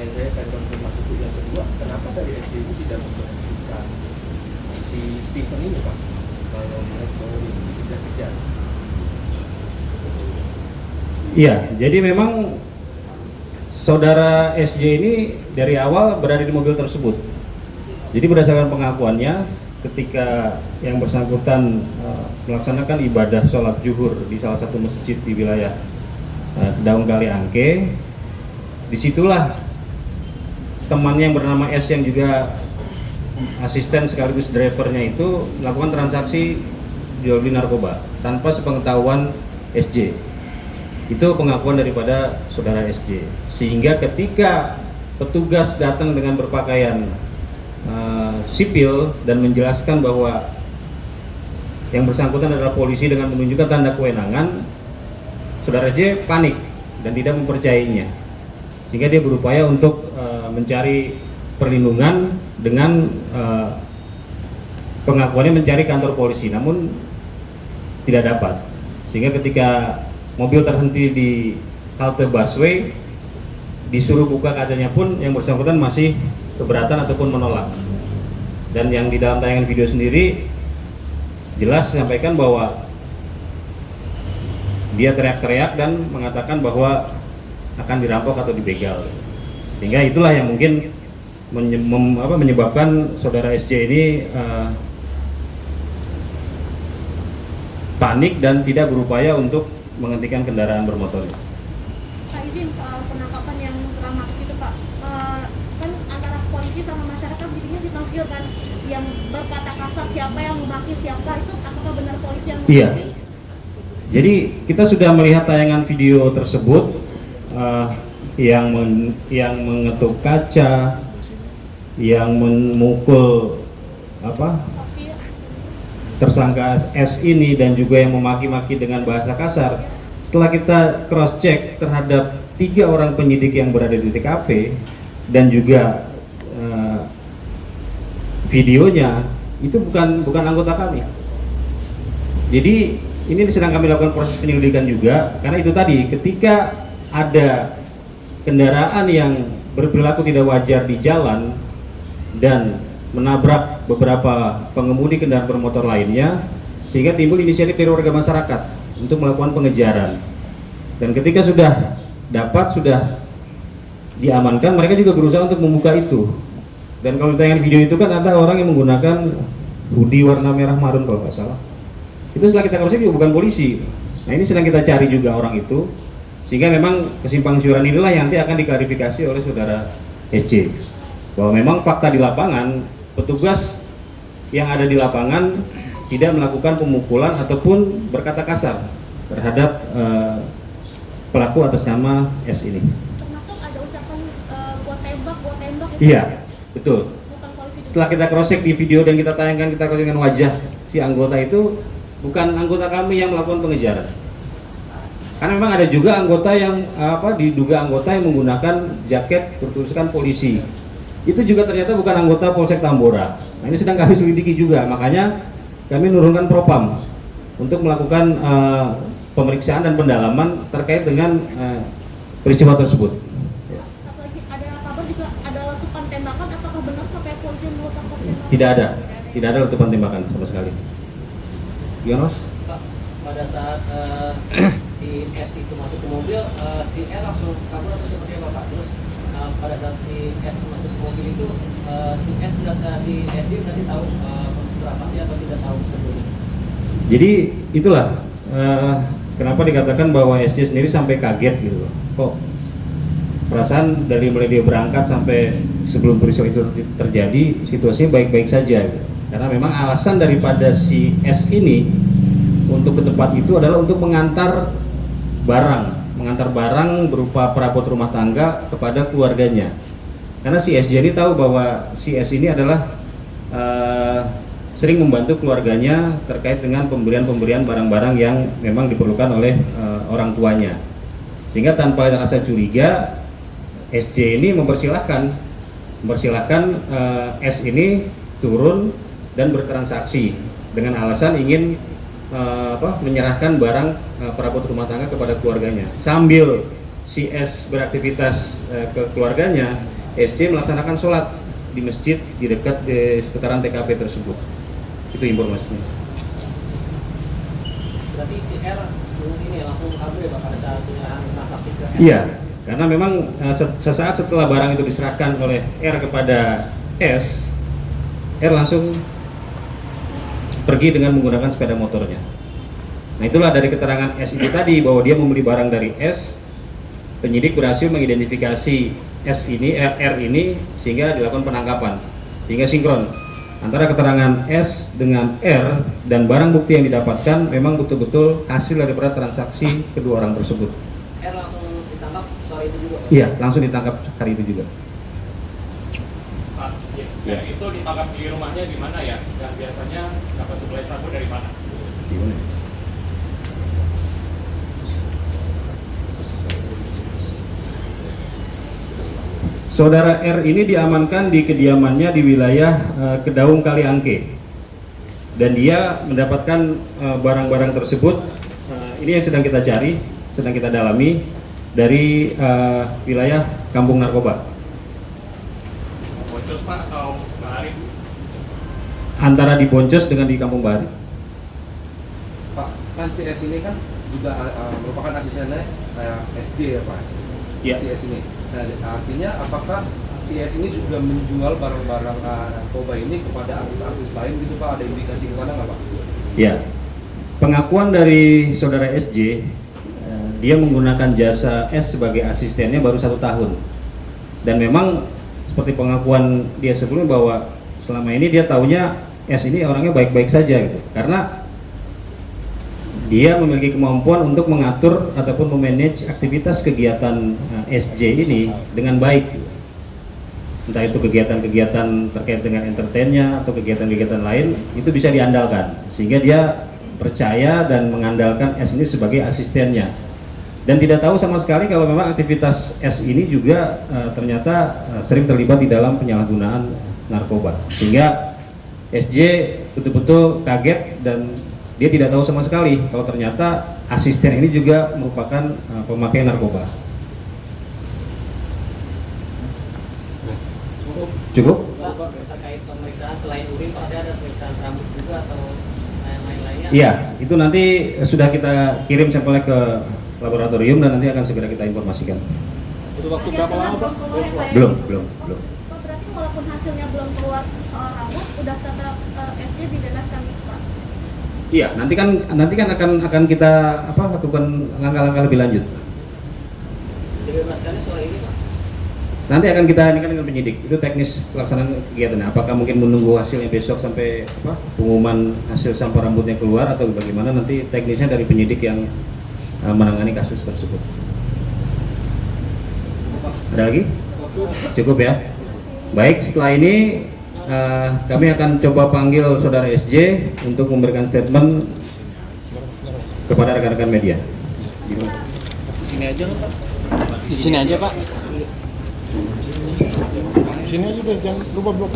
pertanyaan saya akan konfirmasi itu. Yang kedua, kenapa dari SJ ini tidak memberhentikan si Stephen ini Pak? Kalau melihat bahwa ini dikejar-kejar. Iya, jadi memang saudara SJ ini dari awal berada di mobil tersebut. Jadi berdasarkan pengakuannya, ketika yang bersangkutan melaksanakan ibadah sholat zuhur di salah satu masjid di wilayah Daun Kali Angke, disitulah temannya yang bernama S yang juga asisten sekaligus drivernya itu melakukan transaksi jual beli narkoba tanpa sepengetahuan SJ. Itu pengakuan daripada saudara SJ. Sehingga ketika petugas datang dengan berpakaian sipil dan menjelaskan bahwa yang bersangkutan adalah polisi dengan menunjukkan tanda kewenangan, saudara SJ panik dan tidak mempercayainya. Sehingga dia berupaya untuk mencari perlindungan dengan pengakuannya mencari kantor polisi, namun tidak dapat. Sehingga ketika mobil terhenti di halte busway, disuruh buka kacanya pun yang bersangkutan masih keberatan ataupun menolak. Dan yang di dalam tayangan video sendiri jelas menyampaikan bahwa dia teriak-teriak dan mengatakan bahwa akan dirampok atau dibegal. Sehingga itulah yang mungkin menyebabkan saudara SJ ini panik dan tidak berupaya untuk menghentikan kendaraan bermotor. Pak, izin soal penangkapan yang dramatis itu Pak, kan antara polisi sama masyarakat jadinya ditafsir kan, yang berkata kasar siapa yang memaki siapa, itu apakah benar polisi yang memaki? Iya. Jadi kita sudah melihat tayangan video tersebut yang mengetuk kaca, yang memukul tersangka S ini dan juga yang memaki-maki dengan bahasa kasar. Setelah kita cross check terhadap 3 orang penyidik yang berada di TKP dan juga videonya, itu bukan anggota kami. Jadi ini sedang kami lakukan proses penyelidikan juga, karena itu tadi ketika ada kendaraan yang berperilaku tidak wajar di jalan dan menabrak beberapa pengemudi kendaraan bermotor lainnya, sehingga timbul inisiatif dari warga masyarakat untuk melakukan pengejaran. Dan ketika sudah diamankan, mereka juga berusaha untuk membuka itu. Dan kalau ditayangkan video itu kan ada orang yang menggunakan hoodie warna merah marun kalau nggak salah. Itu setelah kita cross check juga bukan polisi. Nah ini sedang kita cari juga orang itu, sehingga memang kesimpang siuran inilah yang nanti akan diklarifikasi oleh saudara SJ. Bahwa memang fakta di lapangan, petugas yang ada di lapangan tidak melakukan pemukulan ataupun berkata kasar terhadap pelaku atas nama S ini. Termasuk ada ucapan buat tembak itu. Iya, betul. Bukan polisi. Setelah kita cross check di video dan kita tayangkan, kita cross check dengan wajah si anggota itu, bukan anggota kami yang melakukan pengejaran. Karena memang ada juga anggota yang diduga anggota yang menggunakan jaket bertuliskan polisi. Itu juga ternyata bukan anggota Polsek Tambora. Nah ini sedang kami selidiki juga, makanya kami menurunkan propam untuk melakukan pemeriksaan dan pendalaman terkait dengan peristiwa tersebut. Satu lagi, ada kabar juga ada letupan tembakan, apakah benar sampai polisi melakukan tembakan? Tidak ada letupan tembakan sama sekali. Yonos? Pak, pada saat si S itu masuk ke mobil, si R langsung kabur atau seperti apa Pak? Terus pada saat si S masuk ke mobil itu, si SD berarti tahu transaksi atau tidak tahu sebelumnya? Jadi itulah kenapa dikatakan bahwa SJ sendiri sampai kaget gitu loh. Kok perasaan dari mulai dia berangkat sampai sebelum peristiwa itu terjadi situasinya baik-baik saja gitu. Karena memang alasan daripada si S ini untuk ke tempat itu adalah untuk mengantar barang berupa perabot rumah tangga kepada keluarganya. Karena si SJ ini tahu bahwa si S ini adalah sering membantu keluarganya terkait dengan pemberian barang-barang yang memang diperlukan oleh orang tuanya. Sehingga tanpa rasa curiga, SJ ini mempersilahkan S ini turun dan bertransaksi dengan alasan ingin menyerahkan barang perabot rumah tangga kepada keluarganya, sambil si S beraktivitas ke keluarganya, SC melaksanakan sholat di masjid di dekat di seputaran TKP tersebut. Itu informasinya. Berarti si R ini langsung kabur ya Pak pada saat penyerahan transaksi ke S? Iya, karena memang sesaat setelah barang itu diserahkan oleh R kepada S, R langsung pergi dengan menggunakan sepeda motornya. Nah, itulah dari keterangan S itu tadi bahwa dia membeli barang dari S, penyidik berhasil mengidentifikasi S ini, R ini, sehingga dilakukan penangkapan, sehingga sinkron antara keterangan S dengan R dan barang bukti yang didapatkan memang betul-betul hasil daripada transaksi kedua orang tersebut. R langsung ditangkap sore itu juga Pak? Iya, langsung ditangkap hari itu juga. Pak, ya, itu ditangkap di rumahnya di mana ya? Dan biasanya dapat suplai sabu dari mana? Saudara R ini diamankan di kediamannya di wilayah Kedaung Kaliangke, dan dia mendapatkan barang-barang tersebut. Ini yang sedang kita cari, sedang kita dalami dari wilayah Kampung Narkoba. Boncos Pak atau Bahari? Antara di Boncos dengan di Kampung Bahari. Pak, kan si S ini kan juga merupakan asistennya SJ ya Pak? Iya. Si S ini. Nah, artinya apakah si S ini juga menjual barang-barang narkoba ini kepada artis-artis lain gitu Pak? Ada indikasi ke sana nggak Pak? Ya, pengakuan dari saudara SJ, dia menggunakan jasa S sebagai asistennya baru 1 tahun. Dan memang seperti pengakuan dia sebelumnya bahwa selama ini dia taunya S ini orangnya baik-baik saja gitu. Karena dia memiliki kemampuan untuk mengatur ataupun memanage aktivitas kegiatan SJ ini dengan baik. Entah itu kegiatan-kegiatan terkait dengan entertainnya atau kegiatan-kegiatan lain, itu bisa diandalkan. Sehingga dia percaya dan mengandalkan S ini sebagai asistennya. Dan tidak tahu sama sekali kalau memang aktivitas S ini juga ternyata sering terlibat di dalam penyalahgunaan narkoba. Sehingga SJ betul-betul kaget dan dia tidak tahu sama sekali kalau ternyata asisten ini juga merupakan pemakai narkoba. Cukup? Pak, terkait pemeriksaan selain urin Pak, ada pemeriksaan rambut juga atau lain-lainnya? Iya, itu nanti sudah kita kirim sampelnya ke laboratorium dan nanti akan segera kita informasikan. Butuh waktu berapa lama Pak? Belum. Pak, berarti walaupun hasilnya belum keluar soal rambut, udah tetap SJ dibebaskan gitu Pak? Iya, nanti kan akan kita lakukan langkah-langkah lebih lanjut. Dibebaskannya sore ini Pak? Nanti akan kita ini kan dengan penyidik, itu teknis pelaksanaan kegiatannya. Apakah mungkin menunggu hasilnya besok sampai pengumuman hasil sampel rambutnya keluar atau bagaimana, nanti teknisnya dari penyidik yang menangani kasus tersebut. Ada lagi? Cukup ya. Baik, setelah ini kami akan coba panggil saudara SJ untuk memberikan statement kepada rekan-rekan media. Sini aja Pak. Di sini aja Pak. Sini aja deh, jangan lupa blok.